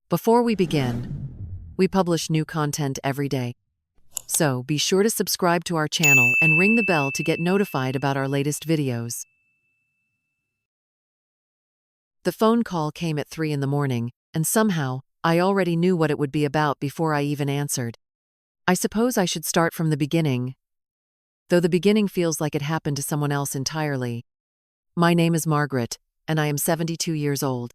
Before we begin, we publish new content every day. So be sure to subscribe to our channel and ring the bell to get notified about our latest videos. The phone call came at 3 in the morning, and somehow, I already knew what it would be about before I even answered. I suppose I should start from the beginning, though the beginning feels like it happened to someone else entirely. My name is Margaret, and I am 72 years old.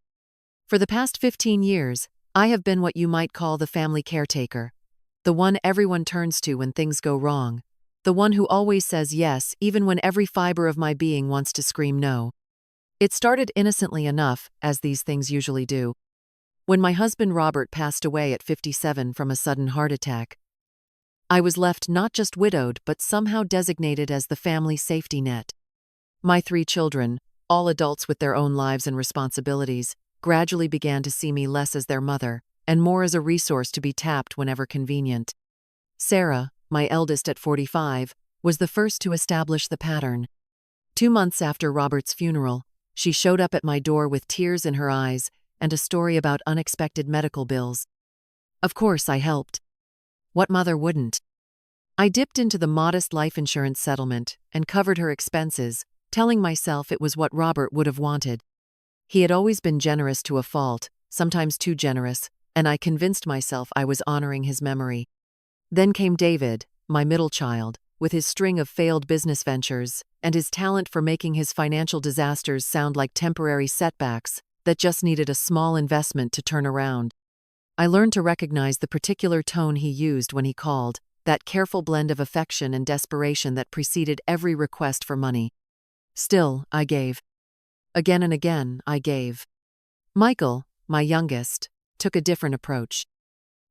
For the past 15 years, I have been what you might call the family caretaker. The one everyone turns to when things go wrong. The one who always says yes, even when every fiber of my being wants to scream no. It started innocently enough, as these things usually do. When my husband Robert passed away at 57 from a sudden heart attack, I was left not just widowed but somehow designated as the family safety net. My 3 children, all adults with their own lives and responsibilities, gradually began to see me less as their mother, and more as a resource to be tapped whenever convenient. Sarah, my eldest at 45, was the first to establish the pattern. 2 months after Robert's funeral, she showed up at my door with tears in her eyes and a story about unexpected medical bills. Of course, I helped. What mother wouldn't? I dipped into the modest life insurance settlement and covered her expenses, telling myself it was what Robert would have wanted. He had always been generous to a fault, sometimes too generous, and I convinced myself I was honoring his memory. Then came David, my middle child, with his string of failed business ventures and his talent for making his financial disasters sound like temporary setbacks that just needed a small investment to turn around. I learned to recognize the particular tone he used when he called, that careful blend of affection and desperation that preceded every request for money. Still, I gave. Again and again, I gave. Michael, my youngest, took a different approach.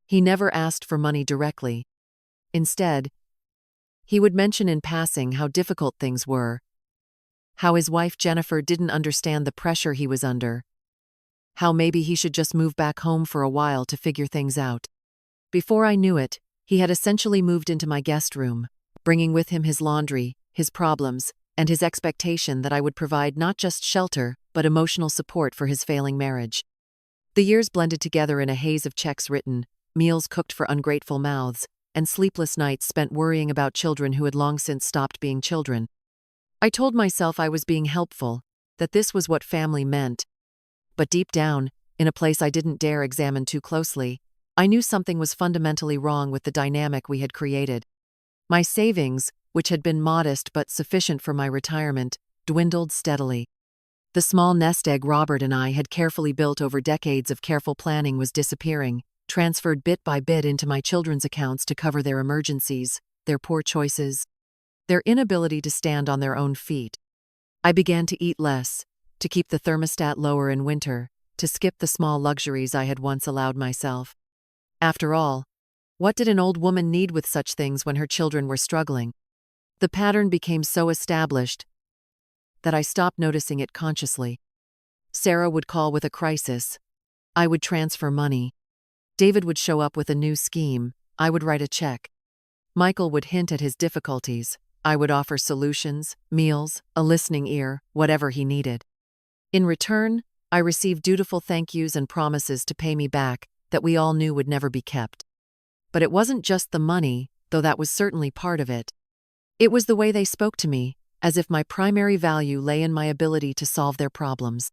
He never asked for money directly. Instead, he would mention in passing how difficult things were, how his wife Jennifer didn't understand the pressure he was under, how maybe he should just move back home for a while to figure things out. Before I knew it, he had essentially moved into my guest room, bringing with him his laundry, his problems, and his expectation that I would provide not just shelter, but emotional support for his failing marriage. The years blended together in a haze of checks written, meals cooked for ungrateful mouths, and sleepless nights spent worrying about children who had long since stopped being children. I told myself I was being helpful, that this was what family meant. But deep down, in a place I didn't dare examine too closely, I knew something was fundamentally wrong with the dynamic we had created. My savings, which had been modest but sufficient for my retirement, dwindled steadily. The small nest egg Robert and I had carefully built over decades of careful planning was disappearing, transferred bit by bit into my children's accounts to cover their emergencies, their poor choices, their inability to stand on their own feet. I began to eat less, to keep the thermostat lower in winter, to skip the small luxuries I had once allowed myself. After all, what did an old woman need with such things when her children were struggling? The pattern became so established that I stopped noticing it consciously. Sarah would call with a crisis. I would transfer money. David would show up with a new scheme. I would write a check. Michael would hint at his difficulties. I would offer solutions, meals, a listening ear, whatever he needed. In return, I received dutiful thank yous and promises to pay me back that we all knew would never be kept. But it wasn't just the money, though that was certainly part of it. It was the way they spoke to me, as if my primary value lay in my ability to solve their problems.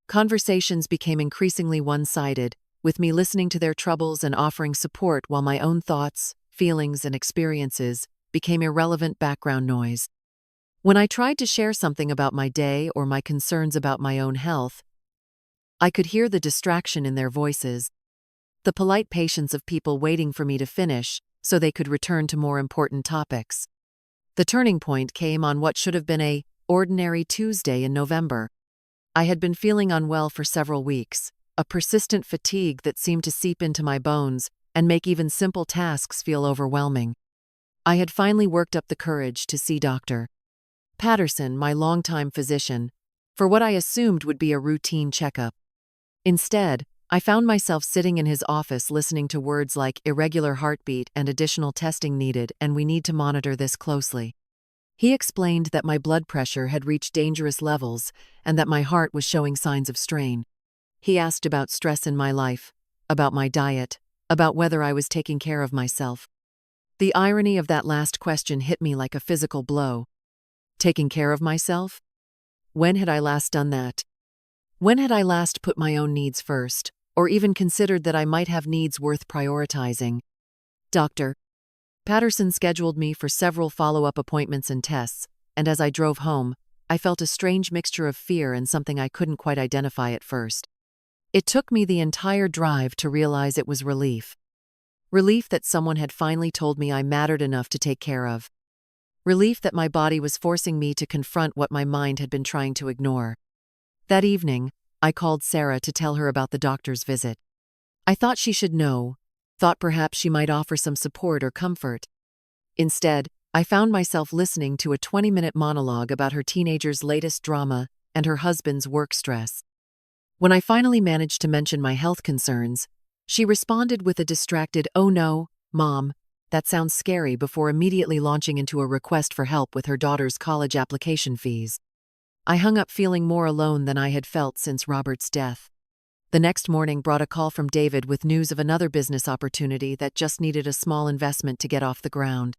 Conversations became increasingly one-sided, with me listening to their troubles and offering support while my own thoughts, feelings, and experiences became irrelevant background noise. When I tried to share something about my day or my concerns about my own health, I could hear the distraction in their voices, the polite patience of people waiting for me to finish so they could return to more important topics. The turning point came on what should have been an ordinary Tuesday in November. I had been feeling unwell for several weeks, a persistent fatigue that seemed to seep into my bones and make even simple tasks feel overwhelming. I had finally worked up the courage to see Dr. Patterson, my longtime physician, for what I assumed would be a routine checkup. Instead, I found myself sitting in his office listening to words like irregular heartbeat and additional testing needed, and we need to monitor this closely. He explained that my blood pressure had reached dangerous levels and that my heart was showing signs of strain. He asked about stress in my life, about my diet, about whether I was taking care of myself. The irony of that last question hit me like a physical blow. Taking care of myself? When had I last done that? When had I last put my own needs first, or even considered that I might have needs worth prioritizing? Dr. Patterson scheduled me for several follow-up appointments and tests, and as I drove home, I felt a strange mixture of fear and something I couldn't quite identify at first. It took me the entire drive to realize it was relief. Relief that someone had finally told me I mattered enough to take care of. Relief that my body was forcing me to confront what my mind had been trying to ignore. That evening, I called Sarah to tell her about the doctor's visit. I thought she should know, thought perhaps she might offer some support or comfort. Instead, I found myself listening to a 20-minute monologue about her teenager's latest drama and her husband's work stress. When I finally managed to mention my health concerns, she responded with a distracted, "Oh no, Mom, that sounds scary," before immediately launching into a request for help with her daughter's college application fees. I hung up feeling more alone than I had felt since Robert's death. The next morning brought a call from David with news of another business opportunity that just needed a small investment to get off the ground.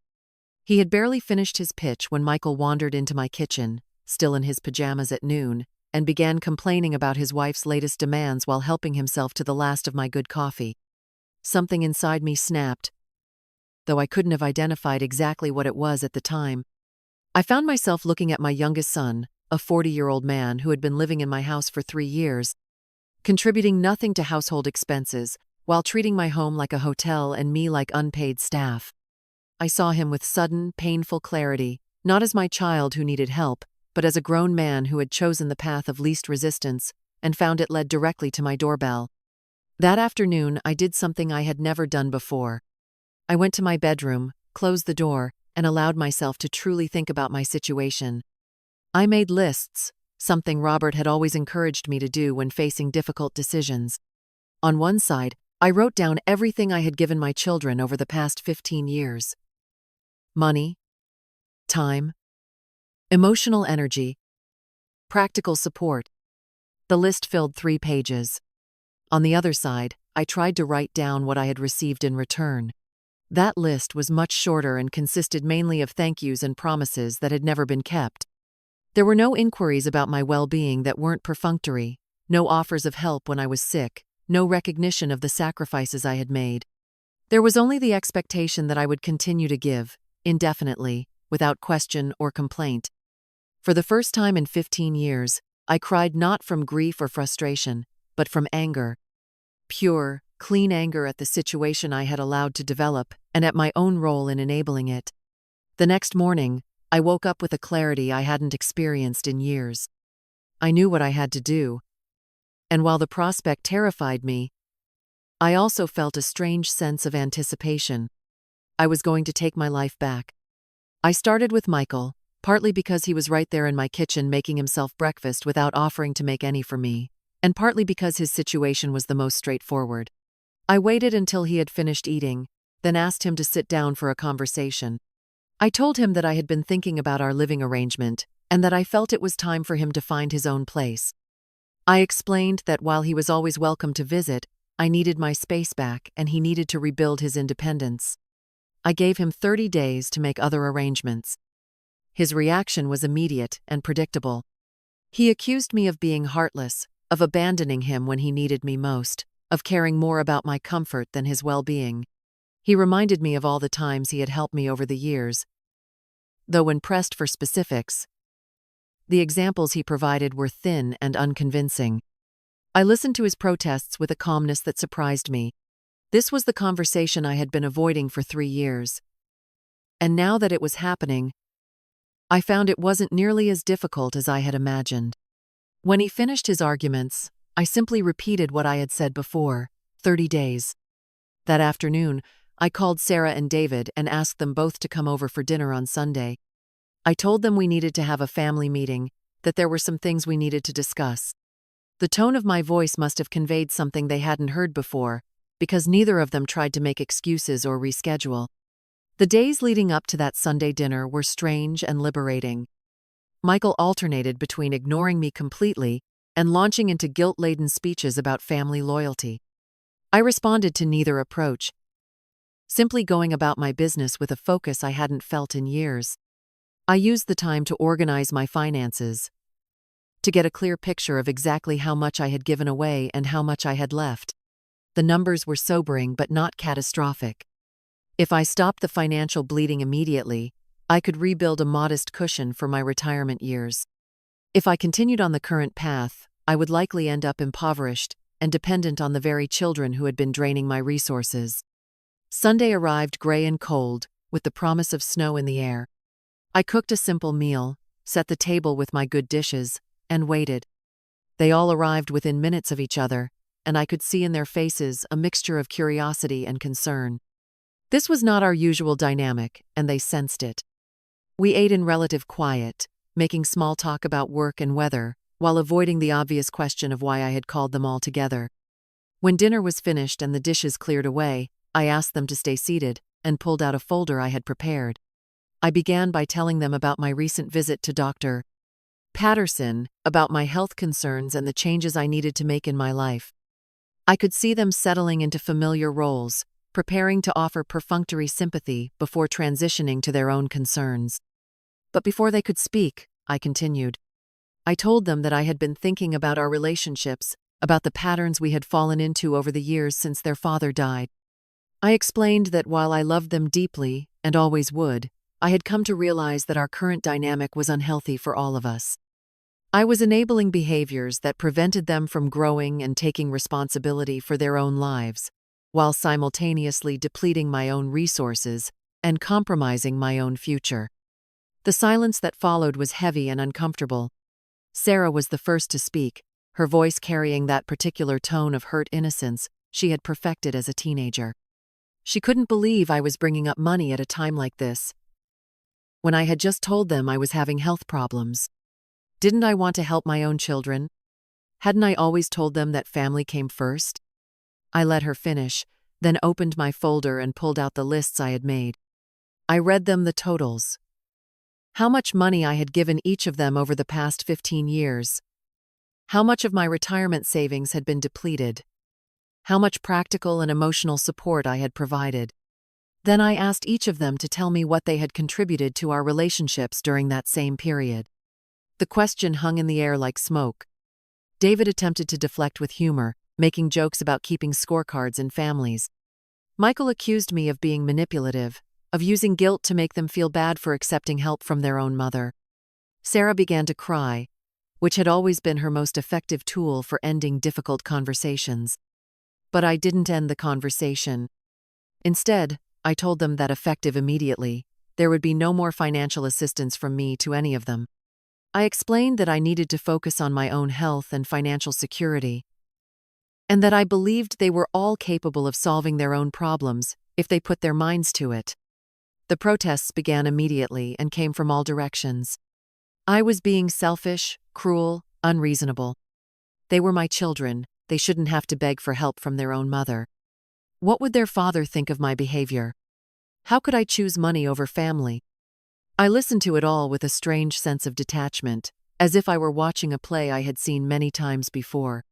He had barely finished his pitch when Michael wandered into my kitchen, still in his pajamas at noon, and began complaining about his wife's latest demands while helping himself to the last of my good coffee. Something inside me snapped, though I couldn't have identified exactly what it was at the time. I found myself looking at my youngest son, a 40-year-old man who had been living in my house for 3 years, contributing nothing to household expenses, while treating my home like a hotel and me like unpaid staff. I saw him with sudden, painful clarity, not as my child who needed help, but as a grown man who had chosen the path of least resistance and found it led directly to my doorbell. That afternoon, I did something I had never done before. I went to my bedroom, closed the door, and allowed myself to truly think about my situation. I made lists, something Robert had always encouraged me to do when facing difficult decisions. On one side, I wrote down everything I had given my children over the past 15 years. Money, time, emotional energy, practical support. The list filled 3 pages. On the other side, I tried to write down what I had received in return. That list was much shorter and consisted mainly of thank yous and promises that had never been kept. There were no inquiries about my well-being that weren't perfunctory, no offers of help when I was sick, no recognition of the sacrifices I had made. There was only the expectation that I would continue to give, indefinitely, without question or complaint. For the first time in 15 years, I cried not from grief or frustration, but from anger. Pure, clean anger at the situation I had allowed to develop and at my own role in enabling it. The next morning, I woke up with a clarity I hadn't experienced in years. I knew what I had to do. And while the prospect terrified me, I also felt a strange sense of anticipation. I was going to take my life back. I started with Michael, partly because he was right there in my kitchen making himself breakfast without offering to make any for me, and partly because his situation was the most straightforward. I waited until he had finished eating, then asked him to sit down for a conversation. I told him that I had been thinking about our living arrangement and that I felt it was time for him to find his own place. I explained that while he was always welcome to visit, I needed my space back and he needed to rebuild his independence. I gave him 30 days to make other arrangements. His reaction was immediate and predictable. He accused me of being heartless, of abandoning him when he needed me most, of caring more about my comfort than his well-being. He reminded me of all the times he had helped me over the years, though when pressed for specifics, the examples he provided were thin and unconvincing. I listened to his protests with a calmness that surprised me. This was the conversation I had been avoiding for 3 years. And now that it was happening, I found it wasn't nearly as difficult as I had imagined. When he finished his arguments, I simply repeated what I had said before, 30 days. That afternoon, I called Sarah and David and asked them both to come over for dinner on Sunday. I told them we needed to have a family meeting, that there were some things we needed to discuss. The tone of my voice must have conveyed something they hadn't heard before, because neither of them tried to make excuses or reschedule. The days leading up to that Sunday dinner were strange and liberating. Michael alternated between ignoring me completely and launching into guilt-laden speeches about family loyalty. I responded to neither approach, simply going about my business with a focus I hadn't felt in years. I used the time to organize my finances, to get a clear picture of exactly how much I had given away and how much I had left. The numbers were sobering but not catastrophic. If I stopped the financial bleeding immediately, I could rebuild a modest cushion for my retirement years. If I continued on the current path, I would likely end up impoverished and dependent on the very children who had been draining my resources. Sunday arrived gray and cold, with the promise of snow in the air. I cooked a simple meal, set the table with my good dishes, and waited. They all arrived within minutes of each other, and I could see in their faces a mixture of curiosity and concern. This was not our usual dynamic, and they sensed it. We ate in relative quiet, making small talk about work and weather, while avoiding the obvious question of why I had called them all together. When dinner was finished and the dishes cleared away, I asked them to stay seated, and pulled out a folder I had prepared. I began by telling them about my recent visit to Dr. Patterson, about my health concerns and the changes I needed to make in my life. I could see them settling into familiar roles, preparing to offer perfunctory sympathy before transitioning to their own concerns. But before they could speak, I continued. I told them that I had been thinking about our relationships, about the patterns we had fallen into over the years since their father died. I explained that while I loved them deeply, and always would, I had come to realize that our current dynamic was unhealthy for all of us. I was enabling behaviors that prevented them from growing and taking responsibility for their own lives, while simultaneously depleting my own resources and compromising my own future. The silence that followed was heavy and uncomfortable. Sarah was the first to speak, her voice carrying that particular tone of hurt innocence she had perfected as a teenager. She couldn't believe I was bringing up money at a time like this, when I had just told them I was having health problems. Didn't I want to help my own children? Hadn't I always told them that family came first? I let her finish, then opened my folder and pulled out the lists I had made. I read them the totals. How much money I had given each of them over the past 15 years. How much of my retirement savings had been depleted. How much practical and emotional support I had provided. Then I asked each of them to tell me what they had contributed to our relationships during that same period. The question hung in the air like smoke. David attempted to deflect with humor, making jokes about keeping scorecards in families. Michael accused me of being manipulative, of using guilt to make them feel bad for accepting help from their own mother. Sarah began to cry, which had always been her most effective tool for ending difficult conversations. But I didn't end the conversation. Instead, I told them that effective immediately, there would be no more financial assistance from me to any of them. I explained that I needed to focus on my own health and financial security, and that I believed they were all capable of solving their own problems if they put their minds to it. The protests began immediately and came from all directions. I was being selfish, cruel, unreasonable. They were my children, they shouldn't have to beg for help from their own mother. What would their father think of my behavior? How could I choose money over family? I listened to it all with a strange sense of detachment, as if I were watching a play I had seen many times before.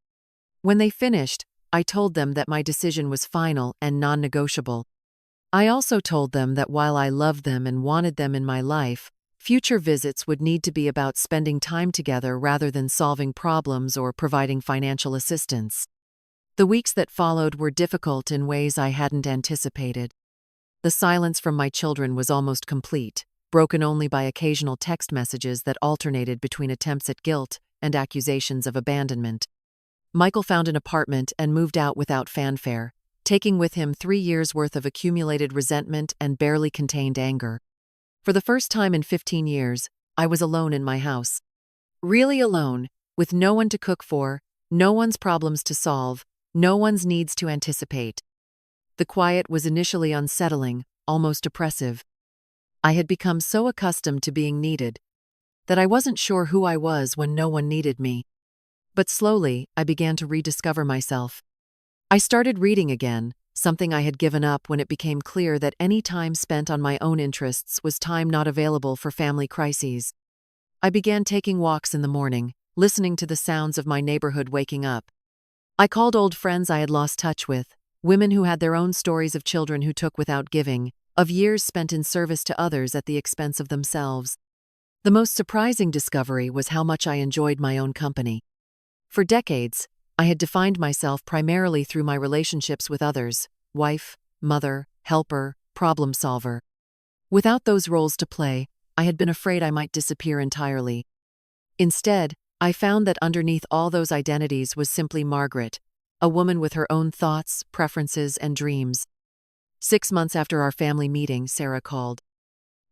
When they finished, I told them that my decision was final and non-negotiable. I also told them that while I loved them and wanted them in my life, future visits would need to be about spending time together rather than solving problems or providing financial assistance. The weeks that followed were difficult in ways I hadn't anticipated. The silence from my children was almost complete, broken only by occasional text messages that alternated between attempts at guilt and accusations of abandonment. Michael found an apartment and moved out without fanfare, taking with him 3 years' worth of accumulated resentment and barely contained anger. For the first time in 15 years, I was alone in my house. Really alone, with no one to cook for, no one's problems to solve, no one's needs to anticipate. The quiet was initially unsettling, almost oppressive. I had become so accustomed to being needed that I wasn't sure who I was when no one needed me. But slowly, I began to rediscover myself. I started reading again, something I had given up when it became clear that any time spent on my own interests was time not available for family crises. I began taking walks in the morning, listening to the sounds of my neighborhood waking up. I called old friends I had lost touch with, Women who had their own stories of children who took without giving, of years spent in service to others at the expense of themselves. The most surprising discovery was how much I enjoyed my own company. For decades, I had defined myself primarily through my relationships with others: wife, mother, helper, problem solver. Without those roles to play, I had been afraid I might disappear entirely. Instead, I found that underneath all those identities was simply Margaret, a woman with her own thoughts, preferences, and dreams. 6 months after our family meeting, Sarah called.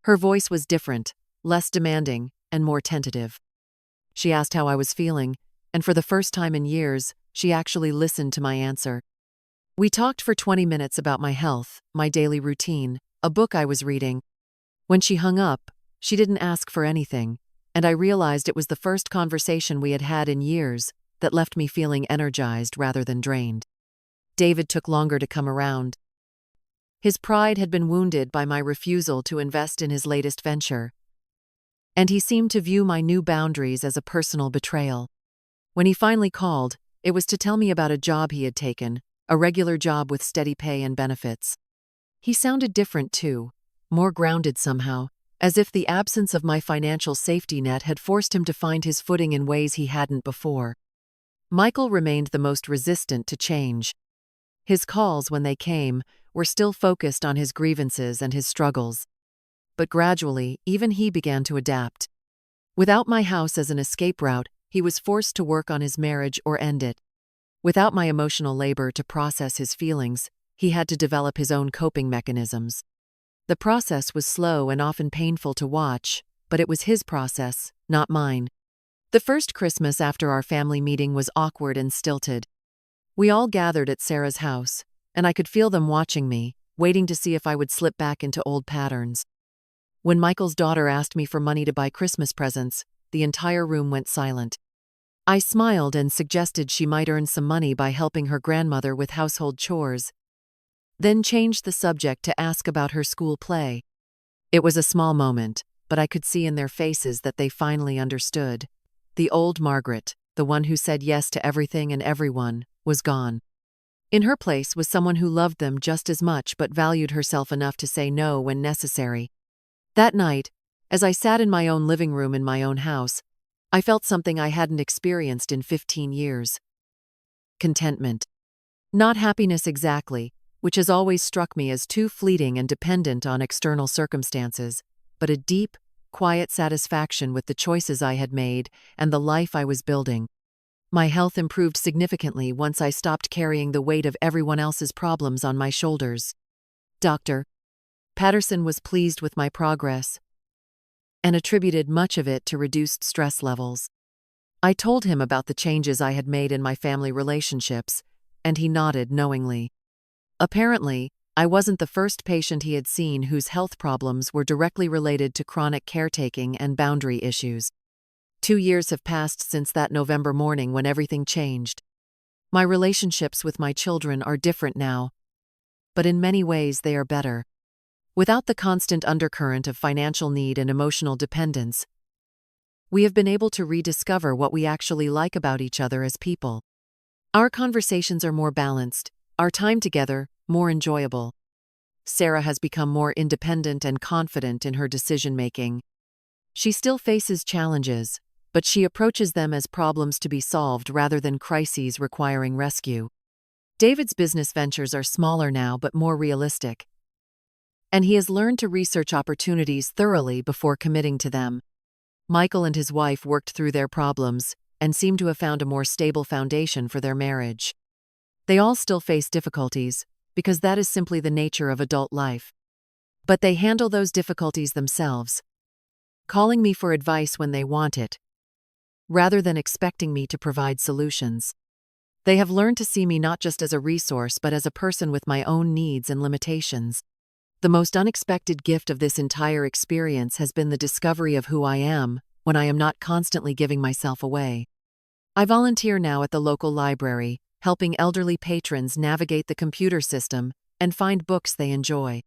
Her voice was different, less demanding, and more tentative. She asked how I was feeling, and for the first time in years, she actually listened to my answer. We talked for 20 minutes about my health, my daily routine, a book I was reading. When she hung up, she didn't ask for anything, and I realized it was the first conversation we had had in years that left me feeling energized rather than drained. David took longer to come around. His pride had been wounded by my refusal to invest in his latest venture, and he seemed to view my new boundaries as a personal betrayal. When he finally called, it was to tell me about a job he had taken, a regular job with steady pay and benefits. He sounded different too, more grounded somehow, as if the absence of my financial safety net had forced him to find his footing in ways he hadn't before. Michael remained the most resistant to change. His calls, when they came, were still focused on his grievances and his struggles. But gradually, even he began to adapt. Without my house as an escape route, he was forced to work on his marriage or end it. Without my emotional labor to process his feelings, he had to develop his own coping mechanisms. The process was slow and often painful to watch, but it was his process, not mine. The first Christmas after our family meeting was awkward and stilted. We all gathered at Sarah's house, and I could feel them watching me, waiting to see if I would slip back into old patterns. When Michael's daughter asked me for money to buy Christmas presents, the entire room went silent. I smiled and suggested she might earn some money by helping her grandmother with household chores, then changed the subject to ask about her school play. It was a small moment, but I could see in their faces that they finally understood. The old Margaret, the one who said yes to everything and everyone, was gone. In her place was someone who loved them just as much but valued herself enough to say no when necessary. That night, as I sat in my own living room in my own house, I felt something I hadn't experienced in 15 years. Contentment. Not happiness exactly, which has always struck me as too fleeting and dependent on external circumstances, but a deep, quiet satisfaction with the choices I had made and the life I was building. My health improved significantly once I stopped carrying the weight of everyone else's problems on my shoulders. Dr. Patterson was pleased with my progress and attributed much of it to reduced stress levels. I told him about the changes I had made in my family relationships, and he nodded knowingly. Apparently, I wasn't the first patient he had seen whose health problems were directly related to chronic caretaking and boundary issues. 2 years have passed since that November morning when everything changed. My relationships with my children are different now, but in many ways they are better. Without the constant undercurrent of financial need and emotional dependence, we have been able to rediscover what we actually like about each other as people. Our conversations are more balanced, our time together more enjoyable. Sarah has become more independent and confident in her decision-making. She still faces challenges, but she approaches them as problems to be solved rather than crises requiring rescue. David's business ventures are smaller now but more realistic, and he has learned to research opportunities thoroughly before committing to them. Michael and his wife worked through their problems and seem to have found a more stable foundation for their marriage. They all still face difficulties, because that is simply the nature of adult life. But they handle those difficulties themselves, calling me for advice when they want it, rather than expecting me to provide solutions. They have learned to see me not just as a resource but as a person with my own needs and limitations. The most unexpected gift of this entire experience has been the discovery of who I am when I am not constantly giving myself away. I volunteer now at the local library, helping elderly patrons navigate the computer system and find books they enjoy.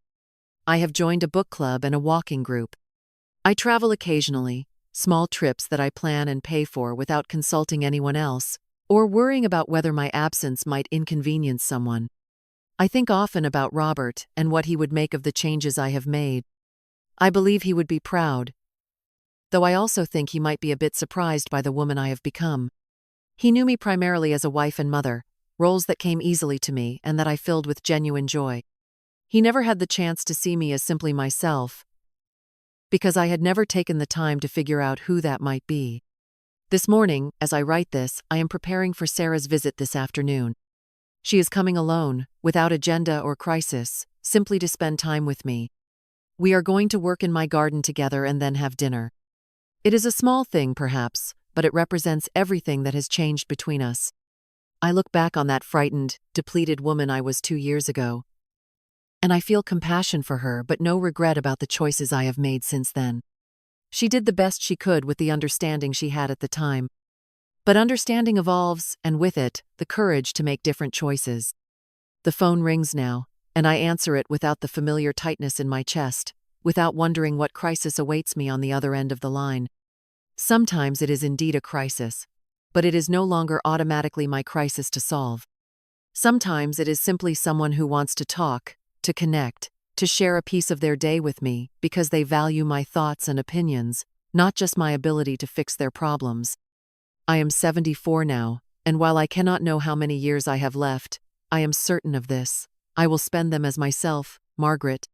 I have joined a book club and a walking group. I travel occasionally, small trips that I plan and pay for without consulting anyone else, or worrying about whether my absence might inconvenience someone. I think often about Robert and what he would make of the changes I have made. I believe he would be proud, though I also think he might be a bit surprised by the woman I have become. He knew me primarily as a wife and mother, roles that came easily to me and that I filled with genuine joy. He never had the chance to see me as simply myself, because I had never taken the time to figure out who that might be. This morning, as I write this, I am preparing for Sarah's visit this afternoon. She is coming alone, without agenda or crisis, simply to spend time with me. We are going to work in my garden together and then have dinner. It is a small thing, perhaps, but it represents everything that has changed between us. I look back on that frightened, depleted woman I was 2 years ago, and I feel compassion for her but no regret about the choices I have made since then. She did the best she could with the understanding she had at the time. But understanding evolves, and with it, the courage to make different choices. The phone rings now, and I answer it without the familiar tightness in my chest, without wondering what crisis awaits me on the other end of the line. Sometimes it is indeed a crisis, but it is no longer automatically my crisis to solve. Sometimes it is simply someone who wants to talk, to connect, to share a piece of their day with me because they value my thoughts and opinions, not just my ability to fix their problems. I am 74 now, and while I cannot know how many years I have left, I am certain of this: I will spend them as myself, Margaret.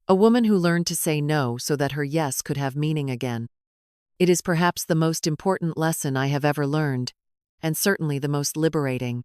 A woman who learned to say no so that her yes could have meaning again. It is perhaps the most important lesson I have ever learned, and certainly the most liberating.